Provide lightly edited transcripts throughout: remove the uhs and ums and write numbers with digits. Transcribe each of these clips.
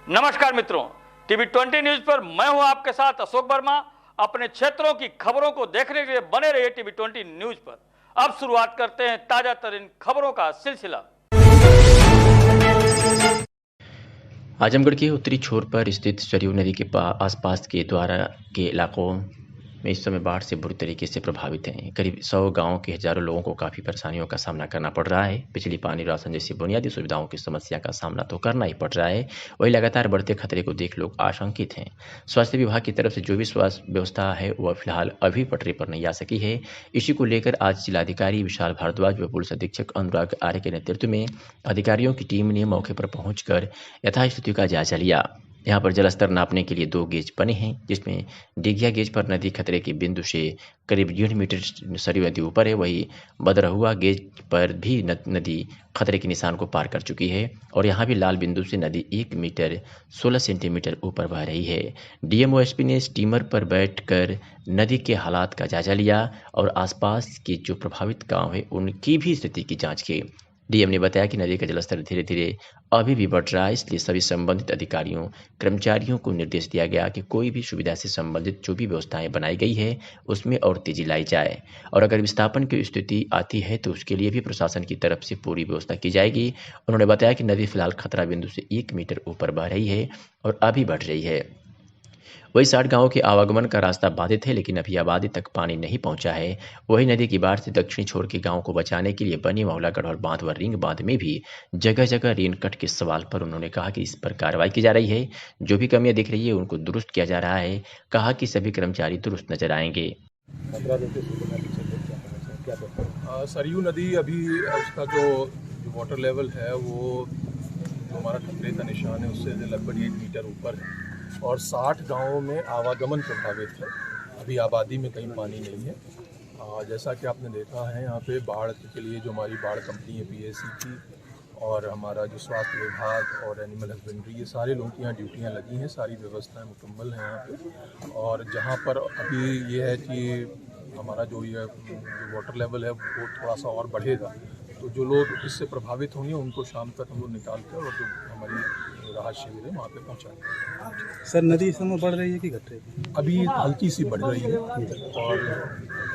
नमस्कार मित्रों, TV 20 news पर मैं हूं आपके साथ अशोक वर्मा। अपने क्षेत्रों की खबरों को देखने के लिए बने रहिए टीवी 20 न्यूज पर। अब शुरुआत करते हैं ताजा तरीन खबरों का सिलसिला। आजमगढ़ के उत्तरी छोर पर स्थित सरयू नदी के आसपास के द्वारा के इलाकों में इस समय बाढ़ से बुरी तरीके से प्रभावित हैं। करीब 100 गांवों के हजारों लोगों को काफ़ी परेशानियों का सामना करना पड़ रहा है। बिजली, पानी, राशन जैसी बुनियादी सुविधाओं की समस्या का सामना तो करना ही पड़ रहा है, वही लगातार बढ़ते खतरे को देख लोग आशंकित हैं। स्वास्थ्य विभाग की तरफ से जो भी स्वास्थ्य व्यवस्था है वह फिलहाल अभी पटरी पर नहीं आ सकी है। इसी को लेकर आज जिलाधिकारी विशाल भारद्वाज व पुलिस अधीक्षक अनुराग आर्य के नेतृत्व में अधिकारियों की टीम ने मौके पर पहुंचकर यथास्थिति का जायजा लिया। यहाँ पर जलस्तर नापने के लिए 2 गेज बने हैं, जिसमें डिघिया गेज पर नदी खतरे के बिंदु से करीब 1.5 मीटर सरयू नदी ऊपर है, वही बदरहुआ गेज पर भी नदी खतरे के निशान को पार कर चुकी है और यहाँ भी लाल बिंदु से नदी 1 मीटर 16 सेंटीमीटर ऊपर बह रही है। डीएमओ एसपी ने स्टीमर पर बैठकर नदी के हालात का जायजा लिया और आसपास के जो प्रभावित गांव है उनकी भी स्थिति की जांच की। डीएम ने बताया कि नदी का जलस्तर धीरे धीरे अभी भी बढ़ रहा है, इसलिए सभी संबंधित अधिकारियों कर्मचारियों को निर्देश दिया गया कि कोई भी सुविधा से संबंधित जो भी व्यवस्थाएं बनाई गई है उसमें और तेजी लाई जाए और अगर विस्थापन की स्थिति आती है तो उसके लिए भी प्रशासन की तरफ से पूरी व्यवस्था की जाएगी। उन्होंने बताया कि नदी फिलहाल खतरा बिंदु से 1 मीटर ऊपर बह रही है और अभी बढ़ रही है। वही 60 गांवों के आवागमन का रास्ता बाधित है, लेकिन अभी आबादी तक पानी नहीं पहुंचा है। वही नदी की बाढ़ से दक्षिणी छोर के गांवों को बचाने के लिए बनी मौला गढ़वाल बांध व रिंग बांध में भी जगह जगह रेन कट के सवाल पर उन्होंने कहा कि इस पर कार्रवाई की जा रही है। जो भी कमियां दिख रही है उनको दुरुस्त किया जा रहा है। कहा कि सभी कर्मचारी दुरुस्त नजर आएंगे। सरयू नदी अभी उसका जो वाटर लेवल है वो जो हमारा खतरे का निशान है उससे लगभग 1 मीटर ऊपर है और 60 गांवों में आवागमन प्रभावित है। अभी आबादी में कहीं पानी नहीं है। जैसा कि आपने देखा है यहाँ पे बाढ़ के लिए जो हमारी बाढ़ कंपनी है पीएसी की और हमारा जो स्वास्थ्य विभाग और एनिमल हस्बेंड्री, ये सारे लोगों की यहाँ ड्यूटियाँ लगी हैं, सारी व्यवस्थाएं मुकम्मल हैं यहाँ पे। और जहाँ पर अभी ये है कि हमारा जो वाटर लेवल है वो थोड़ा सा और बढ़ेगा तो जो लोग इससे प्रभावित होंगे उनको शाम तक हम लोग निकाल कर और जो हमारी राहत शिविर है वहाँ पे पहुँचाएंगे। सर नदी इस समय बढ़ रही है कि घट रही है? अभी हल्की सी बढ़ रही है और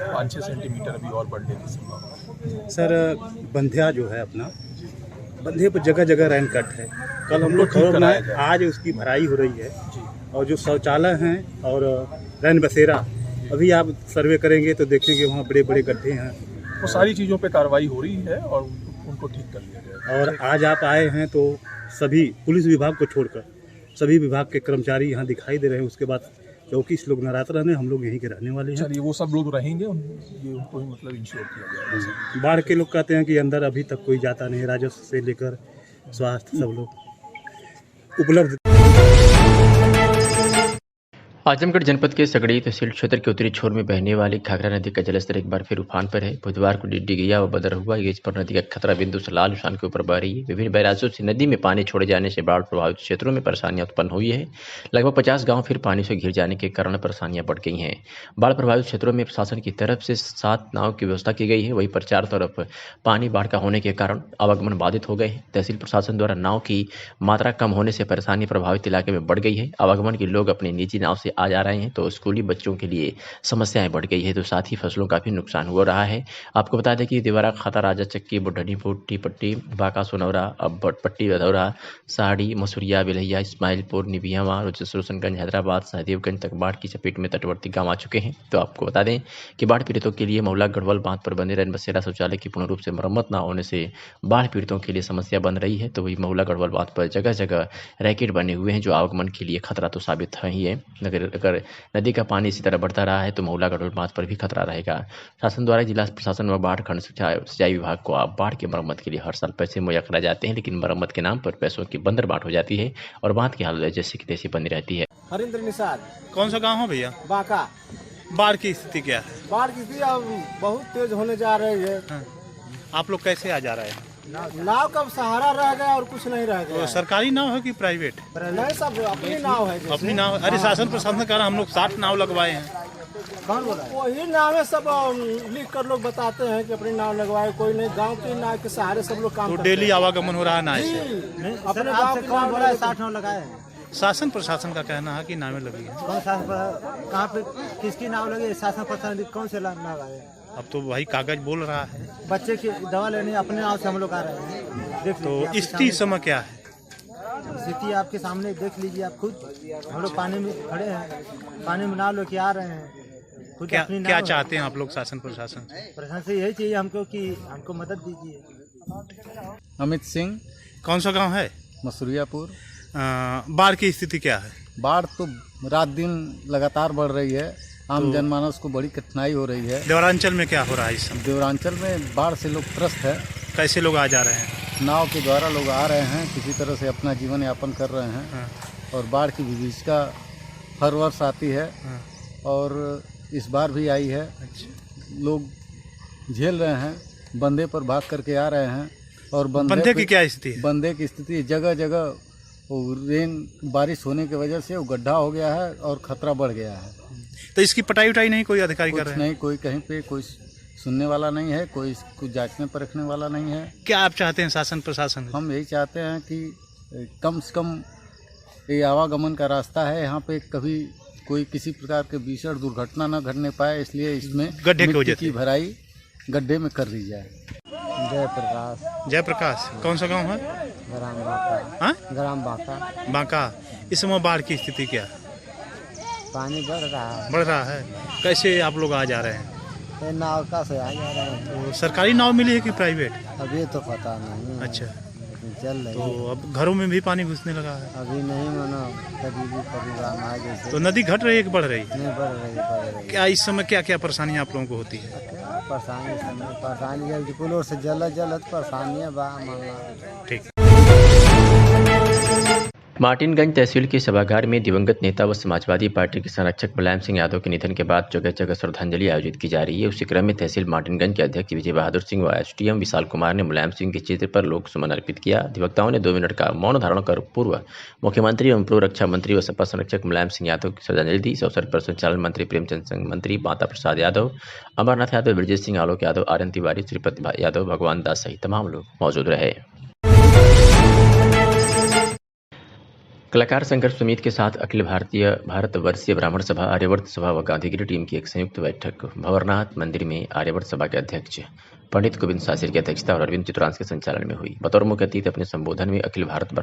5-6 सेंटीमीटर अभी और बढ़ने की संभावना है। सर बंधिया जो है अपना, बंधे पर जगह जगह रैन कट है। कल हम लोग खबर बनाए, आज उसकी भराई हो रही है और जो शौचालय हैं और रैन बसेरा अभी आप सर्वे करेंगे तो देखेंगे वहाँ बड़े बड़े गड्ढे हैं। वो सारी चीज़ों पे कार्रवाई हो रही है और उनको ठीक कर लिया जाएगा। और आज आप आए हैं तो सभी पुलिस विभाग को छोड़कर सभी विभाग के कर्मचारी यहाँ दिखाई दे रहे हैं। उसके बाद 24 लोग नाराज रहने, हम लोग यहीं के रहने वाले हैं। चलिए वो सब लोग रहेंगे, ये उनको ही मतलब इंश्योर किया जाएगा। बाढ़ के लोग कहते हैं कि अंदर अभी तक कोई जाता नहीं, राजस्व से लेकर स्वास्थ्य सब लोग उपलब्ध। आजमगढ़ जनपद के सगड़ी तहसील क्षेत्र के उत्तरी छोर में बहने वाली घाघरा नदी का जलस्तर एक बार फिर उफान पर है। बुधवार को डिघिया व बदरहुआ गेज पर नदी का खतरा बिंदु से लाल निशान के ऊपर बह रही है। विभिन्न बैराजों से नदी में पानी छोड़े जाने से बाढ़ प्रभावित क्षेत्रों में परेशानियां उत्पन्न हुई है। लगभग 50 गांव फिर पानी से घिर जाने के कारण परेशानियां बढ़ गई हैं। बाढ़ प्रभावित क्षेत्रों में प्रशासन की तरफ से 7 नाव की व्यवस्था की गई है। वहीं पर चारों तरफ पानी बाढ़ का होने के कारण आवागमन बाधित हो गए हैं। तहसील प्रशासन द्वारा नाव की मात्रा कम होने से परेशानी प्रभावित इलाके में बढ़ गई है। आवागमन के लोग अपनी निजी नाव से आ जा रहे हैं तो स्कूली बच्चों के लिए समस्याएं बढ़ गई है, तो साथ ही फसलों का भी नुकसान हो रहा है। आपको बता दें कि देवरा, खाता, राजा चक्की, बुढ़नी, फूटी पट्टी, बाका, सोनौरा, अब पट्टी, भदौरा, साड़ी, मसूरिया, बिलहिया, इस्माइलपुर, निबियामा, रोशनगंज, हैदराबाद, सहदेवगंज तक बाढ़ की चपेट में तटवर्ती गांव आ चुके हैं। तो आपको बता दें कि बाढ़ पीड़ितों के लिए मौला गढ़वाल बांध पर बने रैन बसेरा शौचालय की पूर्ण रूप से मरम्मत न होने से बाढ़ पीड़ितों के लिए समस्या बन रही है। तो वही मौला गढ़वाल बांध पर जगह जगह रैकेट बने हुए हैं जो आवागमन के लिए खतरा तो साबित है ही है। अगर नदी का पानी इसी तरह बढ़ता रहा है तो मौला गढ़वाल बांध पर भी खतरा रहेगा। शासन द्वारा जिला प्रशासन व बाढ़ खंड सिंचाई विभाग को बाढ़ की मरम्मत के लिए हर साल पैसे मुहैया कराए जाते हैं, लेकिन मरम्मत के नाम पर पैसों की बंदरबाट हो जाती है और बांध की हालत जैसे की तैसी बनी रहती है। हरिंद्र निषाद। कौन सा गांव है भैया? बाका। बाढ़ की स्थिति क्या है? बाढ़ की स्थिति अब बहुत तेज होने जा रही है। हाँ। आप लोग कैसे आ जा रहे हैं? नाव का सहारा रह गया और कुछ नहीं रह गया। तो सरकारी नाव है कि प्राइवेट? नहीं, सब अपनी नाव है। अपनी नाव? अरे शासन प्रशासन कह रहा हम लोग 60 नाव लगवाए हैं। कौन बोला? वही नाव है, सब लिख कर लोग बताते हैं कि अपनी नाव लगवाए। कोई नहीं, गांव की नाव के सहारे सब लोग काम तो डेली आवागमन हो रहा है ना? अपने गांव की नाव 60 नाव लगाए। शासन प्रशासन का कहना है कि नावें लगी है। कौन शासन कहाँ पे किसकी नाव लगी? शासन प्रशासन कौन से नाव आए? अब तो भाई कागज बोल रहा है। बच्चे की दवा लेने अपने नाव से हम लोग आ रहे हैं। देख लीजिए, तो आपके स्थिति समय क्या है? स्थिति आपके सामने देख लीजिए आप खुद। हम लोग पानी में खड़े हैं, पानी में नाव लेके आ रहे हैं। खुद क्या अपनी क्या नाव है। चाहते हैं आप लोग शासन प्रशासन से? प्रशासन से यही चाहिए हमको कि हमको मदद दीजिए। अमित सिंह, कौन सा गांव है? मसूरियापुर। बाढ़ की स्थिति क्या है? बाढ़ तो रात दिन लगातार बढ़ रही है। आम जनमानस को बड़ी कठिनाई हो रही है। देवरांचल में क्या हो रहा है इस समय? देवरांचल में बाढ़ से लोग त्रस्त है। कैसे लोग आ जा रहे हैं? नाव के द्वारा लोग आ रहे हैं, किसी तरह से अपना जीवन यापन कर रहे हैं। हाँ। और बाढ़ की विभीषिका हर वर्ष आती है हाँ। और इस बार भी आई है। लोग झेल रहे हैं, बंदे पर भाग करके आ रहे हैं। और बंदे की क्या स्थिति है? बंदे की स्थिति जगह जगह बारिश होने की वजह से वो गड्ढा हो गया है और खतरा बढ़ गया है। तो इसकी पटाई उठाई नहीं कोई अधिकारी कर कुछ रहे हैं? नहीं, कोई कहीं पे कोई सुनने वाला नहीं है, कोई इसको जांचने परखने वाला नहीं है। क्या आप चाहते हैं शासन प्रशासन से? हम यही चाहते हैं कि कम से कम ये आवागमन का रास्ता है, यहाँ पे कभी कोई किसी प्रकार के भीषण दुर्घटना न घटने पाए, इसलिए इसमें गड्ढे की वजह मिट्टी की भराई गड्ढे में कर दी जाए। जयप्रकाश, जयप्रकाश, कौन सा गांव है? ग्राम बांका। हाँ? ग्राम बांका। बांका। इस समय बाढ़ की स्थिति क्या है? पानी बढ़ रहा है। बढ़ रहा है। कैसे आप लोग आ जा रहे हैं? ये नाव का से आ जा रहे हैं। तो सरकारी नाव मिली है कि प्राइवेट? अभी तो पता नहीं है। अच्छा, लेकिन चल रही तो है। अब घरों में भी पानी घुसने लगा है। अभी नहीं मानो करीबी परिवार आ जैसे तो नदी घट रही है कि बढ़ रही है? नहीं बढ़ रही। क्या इस समय क्या क्या परेशानियां आप लोगों को होती है? परेशानी है, कुलों से जलत परेशानियाँ बा माना। ठीक। मार्टिनगंज तहसील के सभागार में दिवंगत नेता व समाजवादी पार्टी के संरक्षक मुलायम सिंह यादव के निधन के बाद जगह जगह श्रद्धांजलि आयोजित की जा रही है। उसी क्रम में तहसील मार्टिनगंज के अध्यक्ष विजय बहादुर सिंह व एसडीएम विशाल कुमार ने मुलायम सिंह के चित्र पर लोक सुमन अर्पित किया। अधिवक्ताओं ने 2 मिनट का मौन धारण कर पूर्व मुख्यमंत्री एवं पूर्व रक्षा मंत्री व सपा संरक्षक मुलायम सिंह यादव की श्रद्धांजलि दी। इस अवसर पर संचालन मंत्री प्रेमचंद सिंह, मंत्री माता प्रसाद यादव, अमरनाथ यादव, ब्रजेश सिंह, आलोक यादव, आर्यन तिवारी, श्रीपति यादव, भगवान दास सहित तमाम लोग मौजूद रहे। कलाकार संघर्ष समिति के साथ अखिल भारतीय भारतवर्षीय ब्राह्मण सभा, आर्यवर्त सभा व गांधीगिरी टीम की एक संयुक्त बैठक भंवरनाथ मंदिर में आर्यवर्त सभा के अध्यक्ष पंडित गोविंद शास्त्री की अध्यक्षता और अरविंद चित्रांश के संचालन में हुई। बतौर मुख्य अतिथि अपने संबोधन में अखिल भारत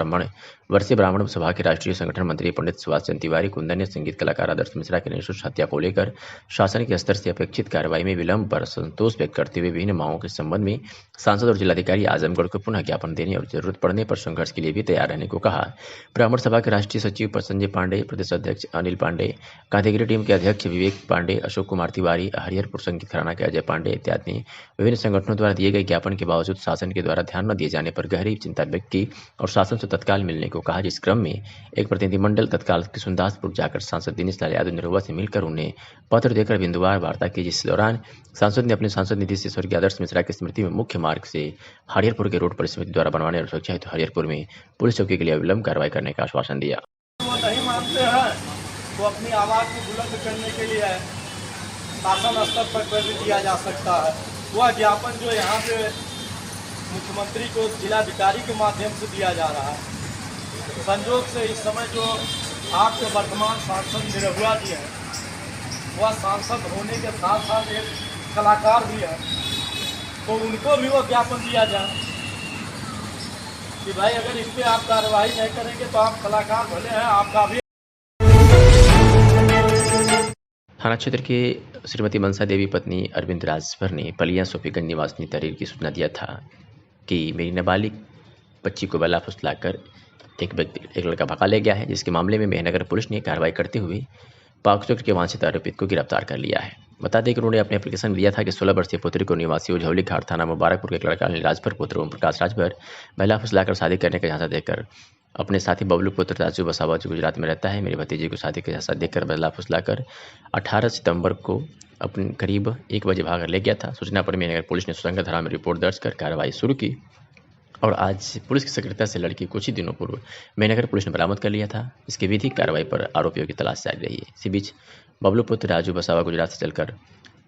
वर्षीय ब्राह्मण सभा के राष्ट्रीय संगठन मंत्री पंडित सुभाष चंद्र तिवारी कुंदन ने संगीत कलाकार आदर्श मिश्रा की निःशुल्क हत्या को लेकर शासन के स्तर से अपेक्षित कार्रवाई में विलंब पर संतोष व्यक्त करते हुए विभिन्न मांगों के संबंध में सांसद और जिलाधिकारी आजमगढ़ को पुनः ज्ञापन देने और जरूरत पड़ने पर संघर्ष के लिए भी तैयार रहने को कहा। ब्राह्मण सभा के राष्ट्रीय सचिव संजय पांडे, प्रदेश अध्यक्ष अनिल पांडे, गांधीगिरी टीम के अध्यक्ष विवेक पांडे, अशोक कुमार तिवारी, हरिहरपुर संगीत घराना के अजय पांडे इत्यादि ने विभिन्न संगठनों द्वारा दिए गए ज्ञापन के बावजूद शासन के द्वारा ध्यान न दिए जाने पर गहरी चिंता व्यक्त की और शासन से तत्काल मिलने को कहा। जिस क्रम में एक प्रतिनिधिमंडल तत्काल किशुनदासपुर जाकर सांसद दिनेश लाल यादव निरहुआ से मिलकर उन्हें पत्र देकर बिंदुवार वार्ता की, जिस दौरान सांसद ने अपने सांसद निधि से स्वर्गीय आदर्श मिश्रा की स्मृति में मुख्य मार्ग से हरिहरपुर के रोड पर समिति द्वारा बनवाने और सुरक्षा हेतु हरिहरपुर में पुलिस चौकी के लिए विलंब कार्रवाई करने का आश्वासन दिया। वो नहीं मानते हैं तो अपनी आवाज़ को बुलंद करने के लिए शासन स्तर पर भी दिया जा सकता है। वह ज्ञापन जो यहाँ पे मुख्यमंत्री को जिलाधिकारी के माध्यम से दिया जा रहा है, संजोग से इस समय जो आपके वर्तमान सांसद निरहुआ जी हैं, वह सांसद होने के साथ साथ एक कलाकार भी है, तो उनको भी वो ज्ञापन दिया जाए कि भाई अगर इस पर आप कार्रवाई नहीं करेंगे तो आप कलाकार भले हैं, आपका भी। थाना क्षेत्र के श्रीमती मनसा देवी पत्नी अरविंद राजभर ने पलिया सोफीगंज निवासी तहरीर की सूचना दिया था कि मेरी नाबालिग बच्ची को बला फुसलाकर एक लड़का भगा ले गया है, जिसके मामले में मेहनगर पुलिस ने कार्रवाई करते हुए पॉक्सो के वांछित आरोपित को गिरफ्तार कर लिया है। बता दें कि उन्होंने अपने एप्लीकेशन दिया था कि 16 वर्षीय पुत्री को निवासी उझौली घाट थाना मुबारकपुर के एक लड़का अनिल राजभर पुत्र ओम प्रकाश राजभर महिला फुसलाकर शादी करने का झांसा देकर अपने साथी बबलू पुत्र राजू वसावा जो गुजरात में रहता है, मेरी भतीजी को शादी का झांसा देकर बदला फुसलाकर 18 सितंबर को अपने करीब 1 बजे भाग ले गया था। सूचना पर मेहनगर पुलिस ने सुसंगत धारा में रिपोर्ट दर्ज कर कार्रवाई शुरू की और आज पुलिस की सक्रियता से लड़की कुछ ही दिनों पूर्व मेहनगर पुलिस ने बरामद कर लिया था। इसके विधिक कार्रवाई पर आरोपियों की तलाश जारी रही है। इसी बीच बबलू पुत्र राजू वसावा गुजरात से चलकर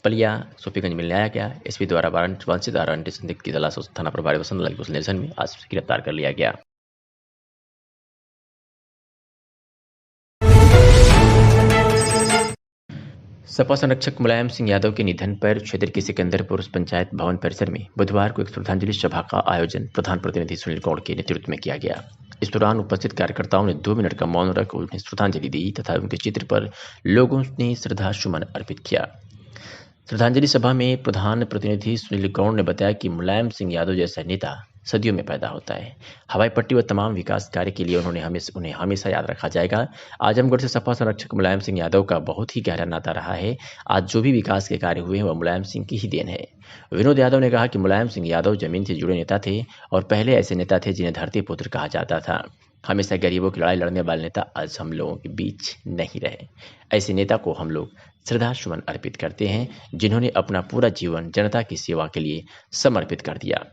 पलिया सोफीगंज में लाया गया। एसपी द्वारा वांछित आरंटी संदिग्ध की तलाश थाना प्रभारी वसंत लाल के निर्देशन में आज गिरफ्तार कर लिया गया। सपा संरक्षक मुलायम सिंह यादव के निधन पर क्षेत्र के सिकंदरपुर पंचायत भवन परिसर में बुधवार को एक श्रद्धांजलि सभा का आयोजन प्रधान प्रतिनिधि सुनील गौड़ के नेतृत्व में किया गया। इस दौरान उपस्थित कार्यकर्ताओं ने 2 मिनट का मौन रख उन्हें श्रद्धांजलि दी तथा उनके चित्र पर लोगों ने श्रद्धा सुमन अर्पित किया। श्रद्धांजलि सभा में प्रधान प्रतिनिधि सुनील गौड़ ने बताया कि मुलायम सिंह यादव जैसा नेता सदियों में पैदा होता है। हवाई पट्टी व तमाम विकास कार्य के लिए उन्हें हमेशा याद रखा जाएगा। आजमगढ़ से सपा संरक्षक मुलायम सिंह यादव का बहुत ही गहरा नाता रहा है। आज जो भी विकास के कार्य हुए हैं वह मुलायम सिंह की ही देन है। विनोद यादव ने कहा कि मुलायम सिंह यादव जमीन से जुड़े नेता थे और पहले ऐसे नेता थे जिन्हें धरती पुत्र कहा जाता था। हमेशा गरीबों की लड़ाई लड़ने वाले नेता आज हम लोगों के बीच नहीं रहे। ऐसे नेता को हम लोग श्रद्धा सुमन अर्पित करते हैं जिन्होंने अपना पूरा जीवन जनता की सेवा के लिए समर्पित कर दिया।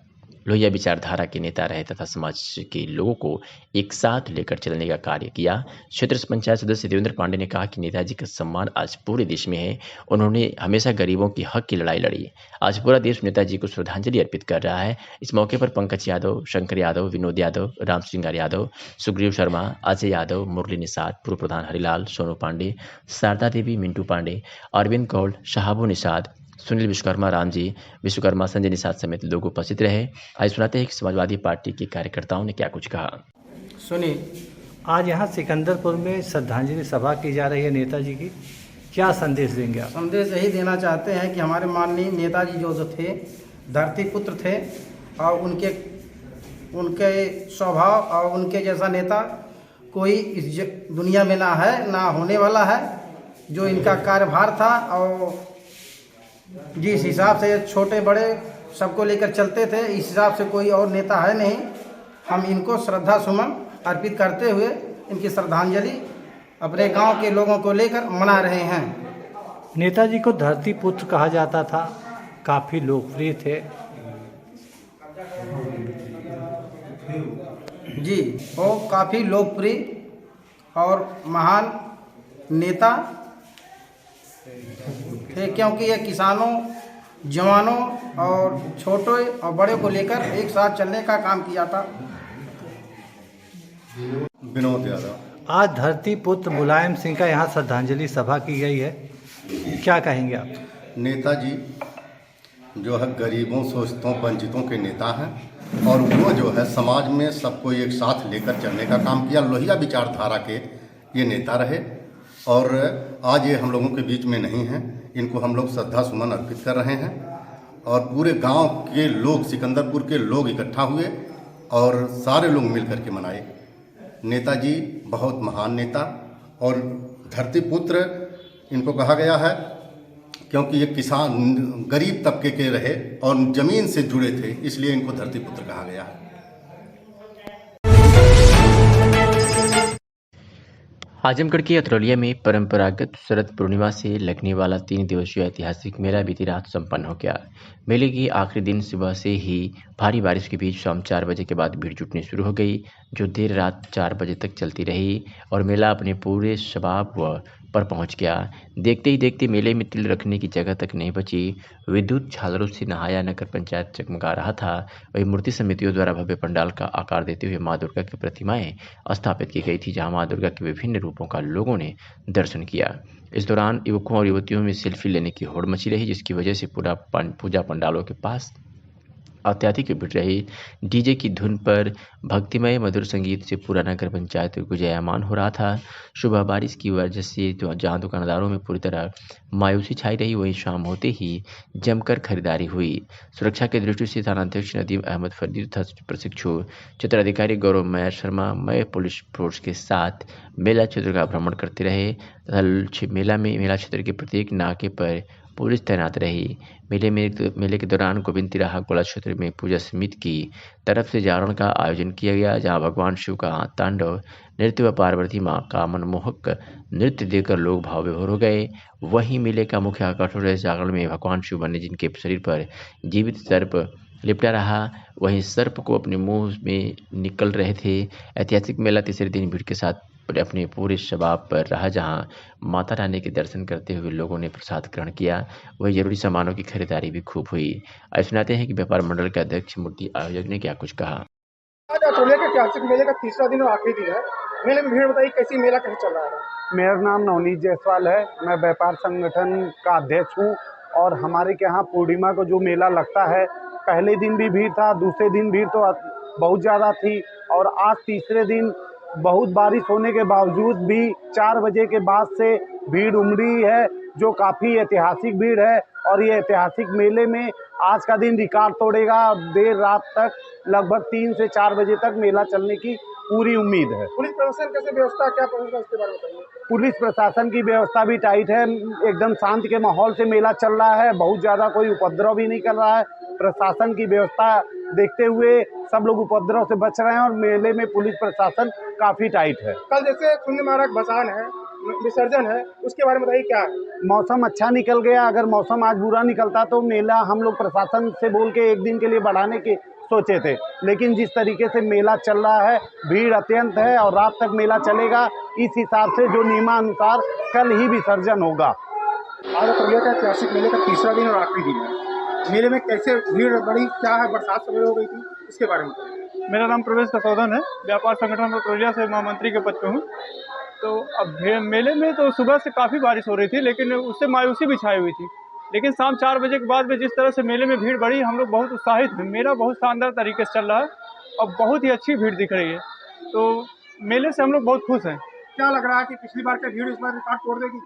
लोहिया विचारधारा के नेता रहे तथा समाज के लोगों को एक साथ लेकर चलने का कार्य किया। क्षेत्र पंचायत सदस्य देवेंद्र पांडे ने कहा कि नेताजी का सम्मान आज पूरे देश में है। उन्होंने हमेशा गरीबों की हक की लड़ाई लड़ी। आज पूरा देश नेताजी को श्रद्धांजलि अर्पित कर रहा है। इस मौके पर पंकज यादव, शंकर यादव, विनोद यादव, राम सिंगार यादव, सुग्रीव शर्मा, अजय यादव, मुरली निषाद, पूर्व प्रधान हरिलाल, सोनू पांडे, शारदा देवी, मिंटू पांडे, अरविंद कौल, शहाबू निषाद, सुनील विश्वकर्मा, रामजी विश्वकर्मा, संजय निषाद समेत लोग उपस्थित रहे। आज सुनाते हैं कि समाजवादी पार्टी के कार्यकर्ताओं ने क्या कुछ कहा। सुनिए, आज यहाँ सिकंदरपुर में श्रद्धांजलि सभा की जा रही है नेताजी की, क्या संदेश देंगे आप? संदेश यही देना चाहते हैं कि हमारे माननीय नेताजी जो थे धरती पुत्र थे और उनके स्वभाव और उनके जैसा नेता कोई इस दुनिया में ना है ना होने वाला है। जो इनका कार्यभार था और जिस हिसाब से छोटे बड़े सबको लेकर चलते थे, इस हिसाब से कोई और नेता है नहीं। हम इनको श्रद्धा सुमन अर्पित करते हुए इनकी श्रद्धांजलि अपने गांव के लोगों को लेकर मना रहे हैं। नेताजी को धरती पुत्र कहा जाता था, काफ़ी लोकप्रिय थे। जी, वो काफ़ी लोकप्रिय और महान नेता थे क्योंकि ये किसानों, जवानों और छोटे और बड़े को लेकर एक साथ चलने का काम किया था। विनोद यादव। आज धरती पुत्र मुलायम सिंह का यहाँ श्रद्धांजलि सभा की गई है, क्या कहेंगे आप? नेताजी जो है गरीबों, शोषितों, वंचितों के नेता हैं और वो जो है समाज में सबको एक साथ लेकर चलने का काम किया। लोहिया विचारधारा के ये नेता रहे और आज ये हम लोगों के बीच में नहीं हैं। इनको हम लोग श्रद्धा सुमन अर्पित कर रहे हैं और पूरे गांव के लोग, सिकंदरपुर के लोग इकट्ठा हुए और सारे लोग मिल करके मनाए। नेताजी बहुत महान नेता और धरती पुत्र इनको कहा गया है क्योंकि ये किसान, गरीब तबके के रहे और जमीन से जुड़े थे, इसलिए इनको धरती पुत्र कहा गया है। आजमगढ़ के अतरौलिया में परंपरागत शरद पूर्णिमा से लगने वाला 3 दिवसीय ऐतिहासिक मेला बीती रात संपन्न हो गया। मेले के आखिरी दिन सुबह से ही भारी बारिश के बीच शाम 4 बजे के बाद भीड़ जुटनी शुरू हो गई, जो देर रात 4 बजे तक चलती रही और मेला अपने पूरे शबाब पर पहुंच गया। देखते ही देखते मेले में तिल रखने की जगह तक नहीं बची। विद्युत झालरों से नहाया नगर पंचायत चकमगा रहा था। वही मूर्ति समितियों द्वारा भव्य पंडाल का आकार देते हुए माँ दुर्गा की प्रतिमाएं स्थापित की गई थी, जहां माँ दुर्गा के विभिन्न रूपों का लोगों ने दर्शन किया। इस दौरान युवकों और युवतियों में सेल्फी लेने की होड़ मची रही, जिसकी वजह से पूरा पूजा पंडालों के पास अत्यधिक भीड़ रही। डीजे की धुन पर भक्तिमय मधुर संगीत से पूरा नगर पंचायत गुंजायमान हो रहा था। सुबह बारिश की वजह से जहां दुकानदारों में पूरी तरह मायूसी छाई रही, वहीं शाम होते ही जमकर खरीदारी हुई। सुरक्षा की दृष्टि से थानाध्यक्ष नदीम अहमद फरीद तथा प्रशिक्षु क्षेत्राधिकारी गौरव मय शर्मा मय पुलिस फोर्स के साथ मेला क्षेत्र का भ्रमण करते रहे तथा मेला क्षेत्र के प्रत्येक नाके पर पुलिस तैनात रही। मेले के दौरान गोविंद तिराहा गोला क्षेत्र में पूजा समिति की तरफ से जागरण का आयोजन किया गया, जहां भगवान शिव का तांडव नृत्य व पार्वती मां का मनमोहक नृत्य देखकर लोग भाव विभोर हो गए। वहीं मेले का मुख्य आकर्षण इस जागरण में भगवान शिव बने, जिनके शरीर पर जीवित सर्प लिपटा रहा, वहीं सर्प को अपने मुंह में निकल रहे थे। ऐतिहासिक मेला तीसरे दिन भीड़ के साथ अपने पूरे शबाब पर रहा, जहां माता रानी के दर्शन करते हुए लोगों ने प्रसाद ग्रहण किया। वही जरूरी सामानों की खरीदारी भी खूब हुई। आज सुनाते हैं कि व्यापार मंडल के अध्यक्ष मूर्ति आयोजक ने क्या कुछ कहा। आज अतरौलिया के ऐतिहासिक मेले का तीसरा दिन और आखिरी दिन है। मेले में भीड़ बताइए, कैसी मेला कैसे चल रहा है? मेरा नाम नवनीत जायसवाल है। मैं व्यापार संगठन का अध्यक्ष हूँ और हमारे के यहाँ पूर्णिमा को जो मेला लगता है, पहले दिन भी भीड़ था, दूसरे दिन भीड़ तो बहुत ज़्यादा थी और आज तीसरे दिन बहुत बारिश होने के बावजूद भी 4 बजे के बाद से भीड़ उमड़ी है, जो काफ़ी ऐतिहासिक भीड़ है। और ये ऐतिहासिक मेले में आज का दिन रिकॉर्ड तोड़ेगा। देर रात तक लगभग 3 से 4 बजे तक मेला चलने की पूरी उम्मीद है। पुलिस प्रशासन कैसे व्यवस्था, क्या प्रशासन इसके बारे में बताइए? पुलिस प्रशासन की व्यवस्था भी टाइट है, एकदम शांत के माहौल से मेला चल रहा है, बहुत ज़्यादा कोई उपद्रव भी नहीं कर रहा है। प्रशासन की व्यवस्था देखते हुए सब लोग उपद्रव से बच रहे हैं और मेले में पुलिस प्रशासन काफ़ी टाइट है। कल जैसे शून्य मार्ग भसान है, विसर्जन है, उसके बारे में बताइए क्या है? मौसम अच्छा निकल गया। अगर मौसम आज बुरा निकलता तो मेला हम लोग प्रशासन से बोल के 1 दिन के लिए बढ़ाने के सोचे थे, लेकिन जिस तरीके से मेला चल रहा है, भीड़ अत्यंत है और रात तक मेला चलेगा। इस हिसाब से जो नियमानुसार कल ही विसर्जन होगा। आज अतरौलिया का ऐतिहासिक मेले का तीसरा दिन और आखिरी दिन है। मेले में कैसे भीड़ बढ़ी, क्या है, बरसात समय हो गई थी, इसके बारे में? मेरा नाम प्रवेश कसौदन है, व्यापार संगठन अतरौलिया से महामंत्री के पद पे हूँ। तो अब मेले में तो सुबह से काफ़ी बारिश हो रही थी, लेकिन उससे मायूसी भी छाई हुई थी। लेकिन शाम 4 बजे के बाद में जिस तरह से मेले में भीड़ बढ़ी, हम लोग बहुत उत्साहित हैं। मेला बहुत शानदार तरीके से चल रहा है और बहुत ही अच्छी भीड़ दिख रही है, तो मेले से हम लोग बहुत खुश हैं। क्या लग रहा है कि पिछली बार की भीड़ इस बार रिकॉर्ड तोड़ देगी?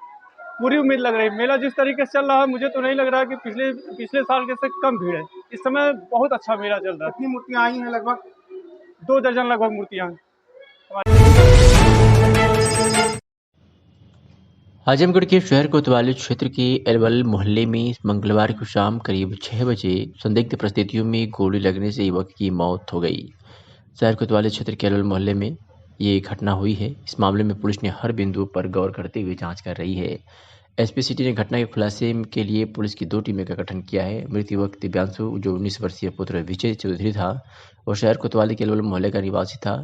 पूरी उम्मीद लग रही है। मेला जिस तरीके से चल रहा है, मुझे तो नहीं लग रहा कि पिछले साल के से कम भीड़ है। इस समय बहुत अच्छा मेला चल रहा है। कितनी मूर्तियाँ आई हैं? लगभग 2 दर्जन लगभग मूर्तियाँ। आजमगढ़ के शहर कोतवाली क्षेत्र के एलवल मोहल्ले में मंगलवार को शाम करीब 6 बजे संदिग्ध परिस्थितियों में गोली लगने से युवक की मौत हो गई। शहर कोतवाली क्षेत्र के एलवल मोहल्ले में ये घटना हुई है। इस मामले में पुलिस ने हर बिंदु पर गौर करते हुए जांच कर रही है। एसपी सिटी ने घटना के खुलासे के लिए पुलिस की 2 टीमें का गठन किया है। मृत युवक दिव्यांशु, जो 19 वर्षीय पुत्र विजय चौधरी था और शहर कोतवाली के एलवल मोहल्ले का निवासी था।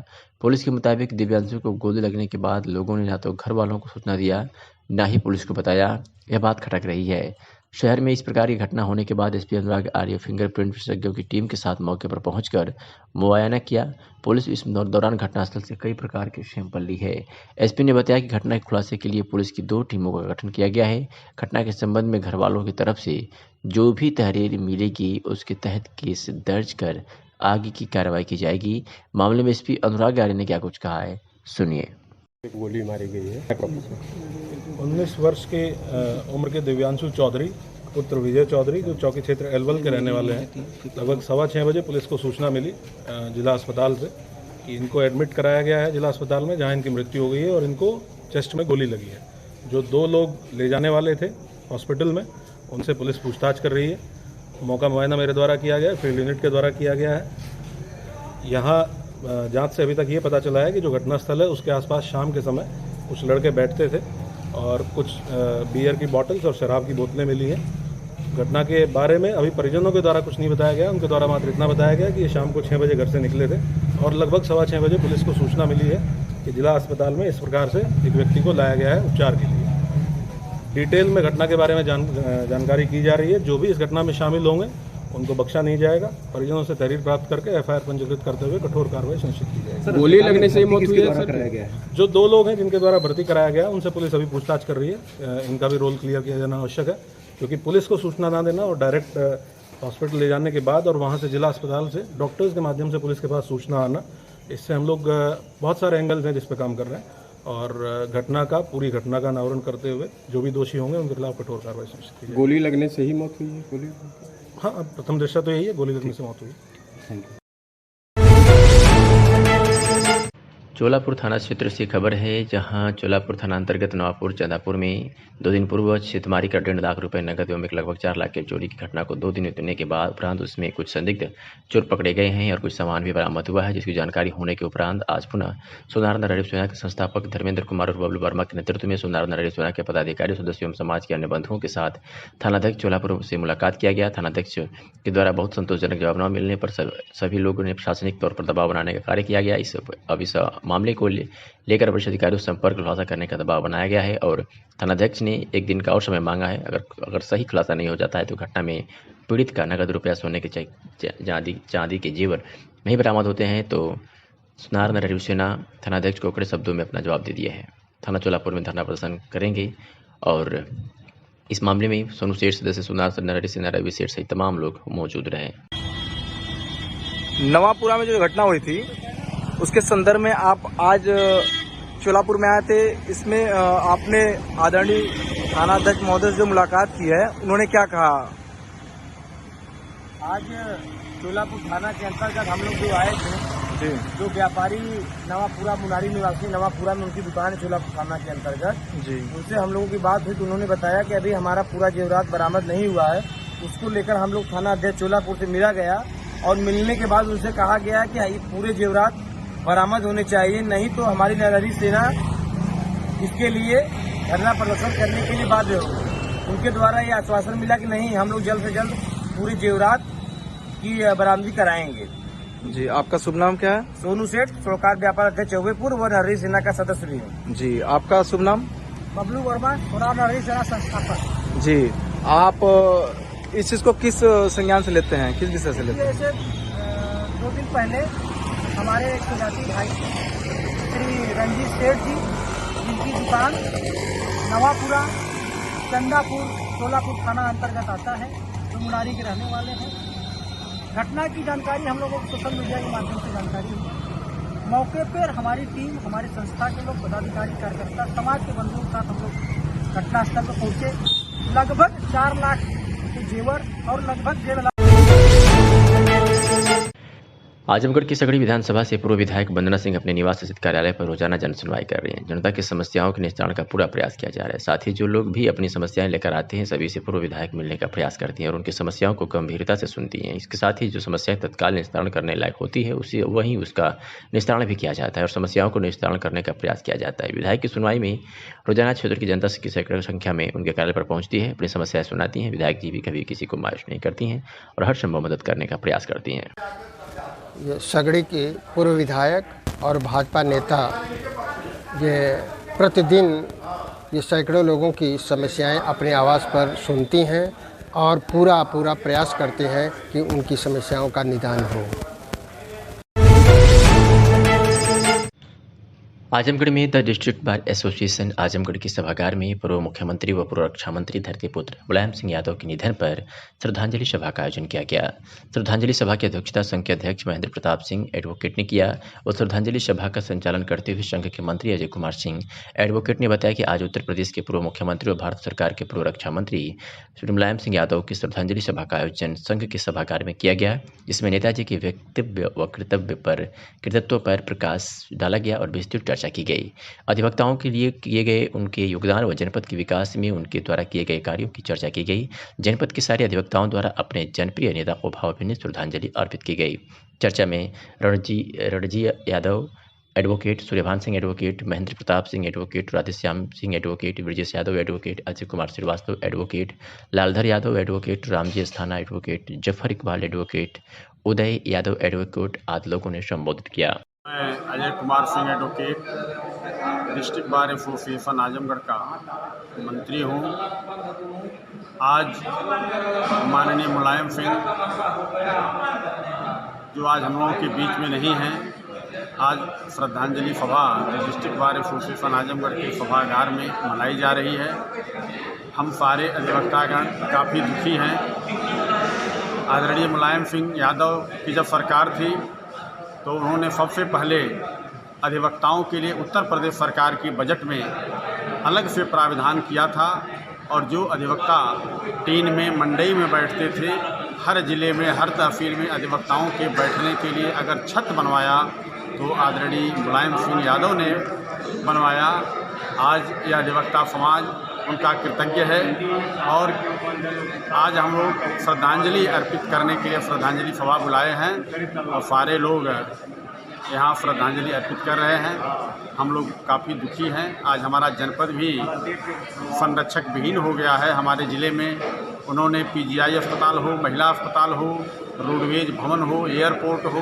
पुलिस के मुताबिक दिव्यांशु को गोली लगने के बाद लोगों ने ना तो घर वालों को सूचना दिया, ना ही पुलिस को बताया। यह बात खटक रही है। शहर में इस प्रकार की घटना होने के बाद एसपी अनुराग आर्य फिंगरप्रिंट विशेषज्ञों की टीम के साथ मौके पर पहुंचकर मुआयना किया। पुलिस इस दौरान घटनास्थल से कई प्रकार के सैंपल ली है। एसपी ने बताया कि घटना के खुलासे के लिए पुलिस की 2 टीमों का गठन किया गया है। घटना के संबंध में घर वालों की तरफ से जो भी तहरीर मिलेगी उसके तहत केस दर्ज कर आगे की कार्रवाई की जाएगी। मामले में एसपी अनुराग आर्य ने क्या कुछ कहा है, सुनिए। गोली मारी गई है। 19 वर्ष के उम्र के दिव्यांशु चौधरी पुत्र विजय चौधरी, जो चौकी क्षेत्र एलवल के रहने वाले हैं। लगभग 6:15 बजे पुलिस को सूचना मिली जिला अस्पताल से कि इनको एडमिट कराया गया है जिला अस्पताल में, जहां इनकी मृत्यु हो गई है और इनको चेस्ट में गोली लगी है। जो 2 लोग ले जाने वाले थे हॉस्पिटल में, उनसे पुलिस पूछताछ कर रही है। मौका मुआयना मेरे द्वारा किया गया, फील्ड यूनिट के द्वारा किया गया है। यहाँ जांच से अभी तक ये पता चला है कि जो घटनास्थल है उसके आसपास शाम के समय कुछ लड़के बैठते थे और कुछ बियर की बॉटल्स और शराब की बोतलें मिली हैं। घटना के बारे में अभी परिजनों के द्वारा कुछ नहीं बताया गया, उनके द्वारा मात्र इतना बताया गया कि ये शाम को 6 बजे घर से निकले थे और लगभग 6:15 बजे पुलिस को सूचना मिली है कि जिला अस्पताल में इस प्रकार से एक व्यक्ति को लाया गया है उपचार के लिए। डिटेल में घटना के बारे में जानकारी की जा रही है। जो भी इस घटना में शामिल होंगे उनको बख्शा नहीं जाएगा। परिजनों से तहरीर प्राप्त करके एफआईआर पंजीकृत करते हुए कठोर कार्रवाई सुनिश्चित की जाएगी। गोली लगने से ही मौत हुई है सर? जो 2 लोग हैं जिनके द्वारा भर्ती कराया गया, उनसे पुलिस अभी पूछताछ कर रही है। इनका भी रोल क्लियर किया जाना आवश्यक है, क्योंकि पुलिस को सूचना ना देना और डायरेक्ट हॉस्पिटल ले जाने के बाद और वहाँ से जिला अस्पताल से डॉक्टर्स के माध्यम से पुलिस के पास सूचना आना, इससे हम लोग बहुत सारे एंगल्स हैं जिस पे काम कर रहे हैं और पूरी घटना का अनावरण करते हुए जो भी दोषी होंगे उनके खिलाफ कठोर कार्रवाई सुनिश्चित की जाएगी। गोली लगने से ही मौत हुई है? गोली, हाँ, अब प्रथम दृष्टया तो यही है, गोली लगने से मौत हुई। Thank you. चोलापुर थाना क्षेत्र से खबर है, जहां चोलापुर थाना अंतर्गत नवापुर चंदापुर में 2 दिन पूर्व छितमारी का 1.5 लाख रुपए नकद एवं लगभग 4 लाख के चोरी की घटना को 2 दिन बीतने के बाद उपरांत उसमें कुछ संदिग्ध चोर पकड़े गए हैं और कुछ सामान भी बरामद हुआ है, जिसकी जानकारी होने के उपरांत आज पुनः सोनार रेडियो सेना के संस्थापक धर्मेंद्र कुमार और बबलू वर्मा के नेतृत्व में सोनार रेडियो सेना के पदाधिकारी, सदस्यों एवं समाज के अन्य बंधुओं के साथ थानाध्यक्ष चोलापुर से मुलाकात किया गया। थानाध्यक्ष के द्वारा बहुत संतोषजनक जवाब न मिलने पर सभी लोगों ने प्रशासनिक तौर पर दबाव बनाने का कार्य किया गया। इस मामले को लेकर वरिष्ठ अधिकारियों से संपर्क खुलासा करने का दबाव बनाया गया है और थानाध्यक्ष ने 1 दिन का और समय मांगा है। अगर सही खुलासा नहीं हो जाता है तो घटना में पीड़ित का नगद रुपया, सोने के चांदी के जेवर नहीं बरामद होते हैं तो सुनार नरहरि सेना थानाध्यक्ष को कड़े शब्दों में अपना जवाब दे दिया है। थाना चोलापुर में धरना प्रदर्शन करेंगे और इस मामले में सोनू सेठ सदस्य सुनार नरहरि सेना रवि सेठ सहित तमाम लोग मौजूद रहे। नवापुरा में जो घटना हुई थी उसके संदर्भ में आप आज चोलापुर में आए थे। इसमें आपने आदरणीय थानाध्यक्ष महोदय से जो मुलाकात की है उन्होंने क्या कहा? आज चोलापुर थाना के अंतर्गत हम लोग जो आए थे, जो व्यापारी नवापुरा मुनारी निवासी नवापुरा में उनकी दुकान है चोलापुर थाना के अंतर्गत, उनसे हम लोगों की बात हुई तो उन्होंने बताया कि अभी हमारा पूरा जेवरात बरामद नहीं हुआ है। उसको लेकर हम लोग थाना अध्यक्ष चोलापुर से मिला गया और मिलने के बाद उनसे कहा गया कि ये पूरे जेवरात बरामद होने चाहिए, नहीं तो हमारी नरहरि सेना इसके लिए धरना प्रदर्शन करने के लिए बाध्य होगी। उनके द्वारा ये आश्वासन मिला कि नहीं, हम लोग जल्द से जल्द पूरे जेवरात की बरामदी कराएंगे। जी, आपका शुभ नाम क्या है? सोनू सेठ, सरोकार व्यापार अध्यक्ष चौबेपुर व नरहरि सेना का सदस्य भी हूँ। जी, आपका शुभ नाम? बबलू वर्मा, सरोकार नरहरि सेना संस्थापक। जी, आप इस चीज को किस संज्ञान से लेते हैं, किस विषय से लेते हैं? जैसे 2 दिन पहले हमारे एक सुजाती भाई श्री रंजीत सेठ जी, जिनकी दुकान नवापुरा चंदापुर सोलापुर थाना अंतर्गत आता है, जो मुनारी के रहने वाले हैं। घटना की जानकारी हम लोगों को सोशल मीडिया के माध्यम से जानकारी हुई। मौके पर हमारी टीम, हमारी संस्था के लोग, पदाधिकारी, कार्यकर्ता, समाज के बंधुओं के साथ हम लोग घटनास्थल पर पहुंचे। लगभग 4 लाख के जेवर और लगभग 1.5 लाख। आजमगढ़ की सगड़ी विधानसभा से पूर्व विधायक वंदना सिंह अपने निवास स्थित कार्यालय पर रोजाना जन सुनवाई कर रही हैं। जनता की समस्याओं के निस्तारण का पूरा प्रयास किया जा रहा है। साथ ही जो लोग भी अपनी समस्याएं लेकर आते हैं सभी से पूर्व विधायक मिलने का प्रयास करती हैं और उनकी समस्याओं को गंभीरता से सुनती हैं। इसके साथ ही जो समस्याएं तत्काल निस्तारण करने लायक होती है उसी वहीं उसका निस्तारण भी किया जाता है और समस्याओं को निस्तारण करने का प्रयास किया जाता है। विधायक की सुनवाई में रोजाना क्षेत्र की जनता की सैकड़ों संख्या में उनके कार्यालय पर पहुंचती है, अपनी समस्याएं सुनाती हैं। विधायक जी भी कभी किसी को मायूस नहीं करती हैं और हर संभव मदद करने का प्रयास करती हैं। ये सगड़ी के पूर्व विधायक और भाजपा नेता ये प्रतिदिन ये सैकड़ों लोगों की समस्याएं अपने आवाज़ पर सुनती हैं और पूरा प्रयास करते हैं कि उनकी समस्याओं का निदान हो। आजमगढ़ में the district bar association Azamgarh की सभागार में पूर्व मुख्यमंत्री व पूर्व रक्षा मंत्री धरतीपुत्र मुलायम सिंह यादव के निधन पर श्रद्धांजलि सभा का आयोजन किया गया। श्रद्धांजलि सभा की अध्यक्षता संघ के अध्यक्ष महेंद्र प्रताप सिंह एडवोकेट ने किया और श्रद्धांजलि सभा का संचालन करते हुए संघ के मंत्री अजय कुमार सिंह एडवोकेट ने बताया कि आज उत्तर प्रदेश के पूर्व मुख्यमंत्री और भारत सरकार के पूर्व रक्षा मंत्री श्री मुलायम सिंह यादव की श्रद्धांजलि सभा का आयोजन संघ के सभागार में किया गया, जिसमें नेताजी के व्यक्तित्व व कृतित्व पर प्रकाश डाला गया और विस्तृत चर्चा की गई। अधिवक्ताओं के लिए किए गए उनके योगदान व जनपद के विकास में उनके द्वारा किए गए कार्यों की चर्चा की गई। जनपद के सारे अधिवक्ताओं द्वारा अपने जनप्रिय नेता को भावभीनी श्रद्धांजलि अर्पित की गई। चर्चा में Ranji Yadav advocate, Suryabhan Singh advocate, Mahendra Pratap Singh advocate, Radheshyam Singh advocate, Brajesh Yadav advocate, Ajay Kumar Srivastava advocate, Laldhar Yadav advocate, Ramji Asthana advocate, Zafar Iqbal advocate, Uday Yadav advocate आदि लोगों ने संबोधित किया। मैं Ajay Kumar Singh advocate, district bar association Azamgarh का मंत्री हूँ। आज माननीय मुलायम सिंह जो आज हम लोगों के बीच में नहीं हैं, आज श्रद्धांजलि सभा डिस्ट्रिक्ट बार एसोसिएशन आजमगढ़ के सभागार में मनाई जा रही है। हम सारे अधिवक्तागण काफ़ी दुखी हैं। आदरणीय मुलायम सिंह यादव की जब सरकार थी तो उन्होंने सबसे पहले अधिवक्ताओं के लिए उत्तर प्रदेश सरकार की बजट में अलग से प्रावधान किया था और जो अधिवक्ता टीन में मंडई में बैठते थे, हर ज़िले में हर तहसील में अधिवक्ताओं के बैठने के लिए अगर छत बनवाया तो आदरणीय मुलायम सिंह यादव ने बनवाया। आज यह अधिवक्ता समाज उनका कृतज्ञ है और आज हम लोग श्रद्धांजलि अर्पित करने के लिए श्रद्धांजलि सभा बुलाए हैं और सारे लोग यहाँ श्रद्धांजलि अर्पित कर रहे हैं। हम लोग काफ़ी दुखी हैं। आज हमारा जनपद भी संरक्षक विहीन हो गया है। हमारे ज़िले में उन्होंने पीजीआई अस्पताल हो, महिला अस्पताल हो, रोडवेज भवन हो, एयरपोर्ट हो,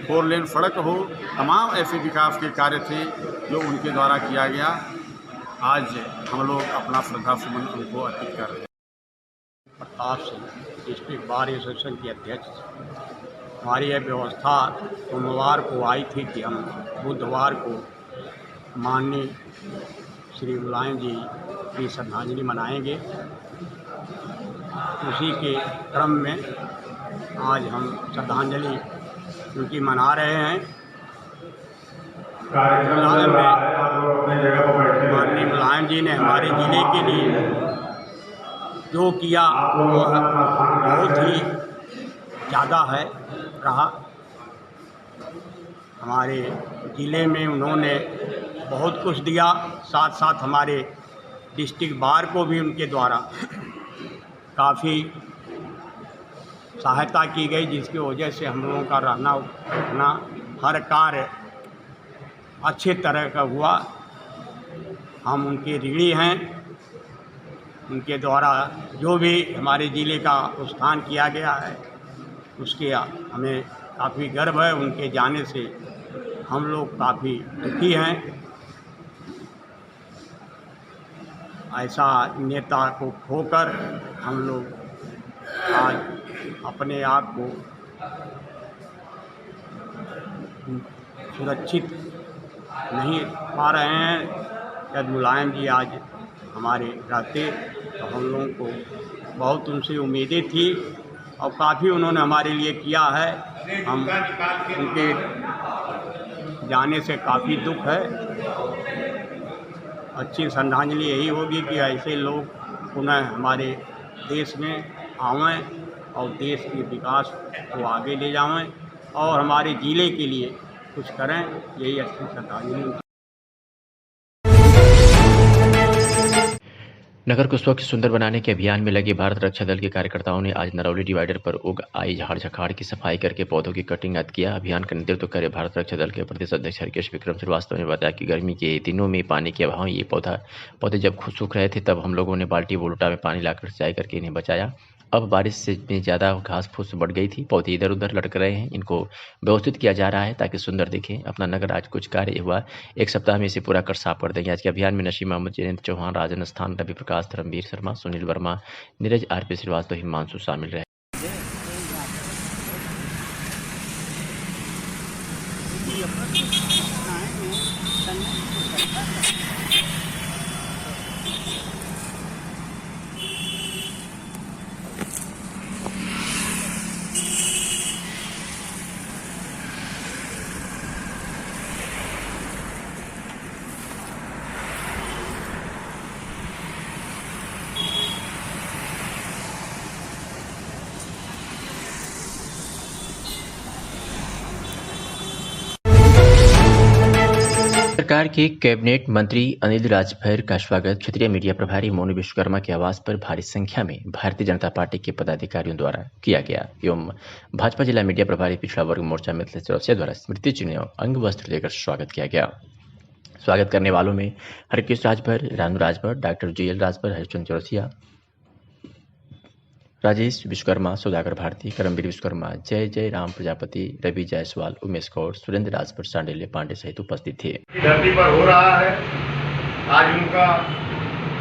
4 लेन सड़क हो, तमाम ऐसे विकास के कार्य थे जो उनके द्वारा किया गया। आज हम लोग अपना श्रद्धा सुमन उनको अर्पित कर रहे हैं। Pratap Singh, district bar association के अध्यक्ष। हमारी यह व्यवस्था सोमवार को आई थी कि हम बुधवार को माननीय श्री मुलायम जी की श्रद्धांजलि मनाएंगे। उसी के क्रम में आज हम श्रद्धांजलि उनकी मना रहे हैं। माननीय मुलायम जी ने हमारे ज़िले के लिए जो किया वो बहुत ही ज़्यादा है रहा। हमारे ज़िले में उन्होंने बहुत कुछ दिया, साथ साथ हमारे डिस्ट्रिक्ट बार को भी उनके द्वारा काफ़ी सहायता की गई, जिसकी वजह से हम लोगों का रहना उठना हर कार्य अच्छे तरह का हुआ। हम उनके ऋणी हैं। उनके द्वारा जो भी हमारे ज़िले का उत्थान किया गया है उसके हमें काफ़ी गर्व है। उनके जाने से हम लोग काफ़ी दुखी हैं। ऐसा नेता को खोकर हम लोग आज अपने आप को सुरक्षित नहीं पा रहे हैं। यदि मुलायम जी आज हमारे रहते तो हम लोगों को बहुत उनसे उम्मीदें थी और काफ़ी उन्होंने हमारे लिए किया है। हम उनके जाने से काफ़ी दुख है। अच्छी श्रद्धांजलि यही होगी कि ऐसे लोग पुनः हमारे देश में आवें और देश के विकास को आगे ले जाएं और हमारे ज़िले के लिए कुछ करें। यही अच्छी श्रद्धांजलि। नगर को स्वच्छ सुंदर बनाने के अभियान में लगे भारत रक्षा दल के कार्यकर्ताओं ने आज नरौली डिवाइडर पर उग आई झाड़ झखाड़ की सफाई करके पौधों की कटिंग आदि किया। अभियान का नेतृत्व करे भारत रक्षा दल के प्रदेश अध्यक्ष हरकेश विक्रम श्रीवास्तव ने बताया कि गर्मी के दिनों में पानी के अभाव ये पौधे जब सूख रहे थे तब हम लोगों ने बाल्टी बोलोटा में पानी लाकर सिंचाई करके इन्हें बचाया। अब बारिश से में ज़्यादा घास फूस बढ़ गई थी, पौधे इधर उधर लटक रहे हैं, इनको व्यवस्थित किया जा रहा है ताकि सुंदर दिखें। अपना नगर आज कुछ कार्य हुआ, एक सप्ताह में इसे पूरा कर साफ कर देंगे। आज के अभियान में नशीम मोहम्मद, जयेंद्र चौहान, राजन स्थान, रवि प्रकाश, धर्मवीर शर्मा, सुनील वर्मा, नीरज, आरपी श्रीवास्तव, हिमांशु शामिल रहे। सरकार के कैबिनेट मंत्री अनिल राजभर का स्वागत क्षेत्रीय मीडिया प्रभारी मोनू विश्वकर्मा के आवास पर भारी संख्या में भारतीय जनता पार्टी के पदाधिकारियों द्वारा किया गया एवं भाजपा जिला मीडिया प्रभारी पिछड़ा वर्ग मोर्चा मिथिलेश चौरसिया द्वारा स्मृति चिन्ह एवं अंग वस्त्र लेकर स्वागत किया गया। स्वागत करने वालों में हरकेश राजभर, रानू राजभर, डॉक्टर JL राजभर, हरिश्चंद्र चौरसिया, राजेश विश्वकर्मा, सौदागर भारती, करमवीर विश्वकर्मा, जय राम प्रजापति, रवि जायसवाल, उमेश कौर, सुरेंद्र राजभर, सांडिल्य पांडे सहित उपस्थित थे। धरती पर हो रहा है। आज उनका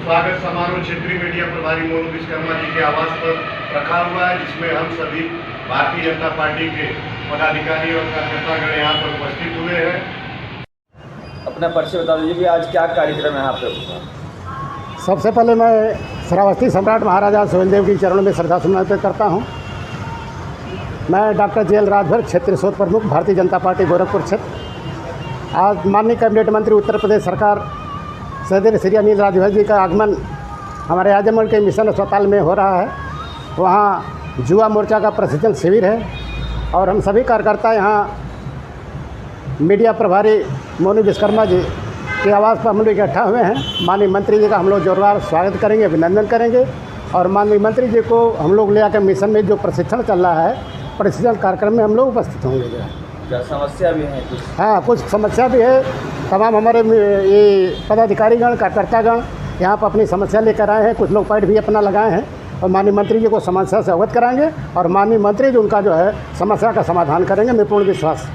स्वागत समारोह क्षेत्रीय मीडिया प्रभारी मोनू विश्वकर्मा जी के आवास पर रखा हुआ है, जिसमें हम सभी भारतीय जनता पार्टी के पदाधिकारी और कार्यकर्तागण यहाँ पर उपस्थित हुए हैं। अपना परिचय बता दीजिए कि आज क्या कार्यक्रम है यहाँ पे। सबसे पहले मैं श्रावस्ती सम्राट महाराजा सुहेलदेव के चरणों में श्रद्धा सुमन अर्पित करता हूँ। मैं डॉक्टर JL राजभर, क्षेत्रीय शोध प्रमुख, भारतीय जनता पार्टी गोरखपुर क्षेत्र। आज माननीय कैबिनेट मंत्री उत्तर प्रदेश सरकार सदर श्री अनिल राजभर जी का आगमन हमारे आजमगढ़ के मिशन अस्पताल में हो रहा है। वहाँ युवा मोर्चा का प्रशिक्षण शिविर है और हम सभी कार्यकर्ता यहाँ मीडिया प्रभारी मोनू विश्वकर्मा जी के आवास पर हम लोग इकट्ठा हुए हैं। माननीय मंत्री जी का हम लोग जोरदार स्वागत करेंगे, अभिनंदन करेंगे और माननीय मंत्री जी को हम लोग ले आकर मिशन में जो प्रशिक्षण चल रहा है, प्रशिक्षण कार्यक्रम में हम लोग उपस्थित होंगे। क्या समस्या भी है कुछ? हाँ, कुछ समस्या भी है। तमाम हमारे ये पदाधिकारीगण, कार्यकर्तागण यहाँ पर अपनी समस्या लेकर आए हैं। कुछ लोग पैड भी अपना लगाए हैं और माननीय मंत्री जी को समस्या से अवगत कराएंगे और माननीय मंत्री जी उनका जो है समस्या का समाधान करेंगे। मैं पूर्ण विश्वास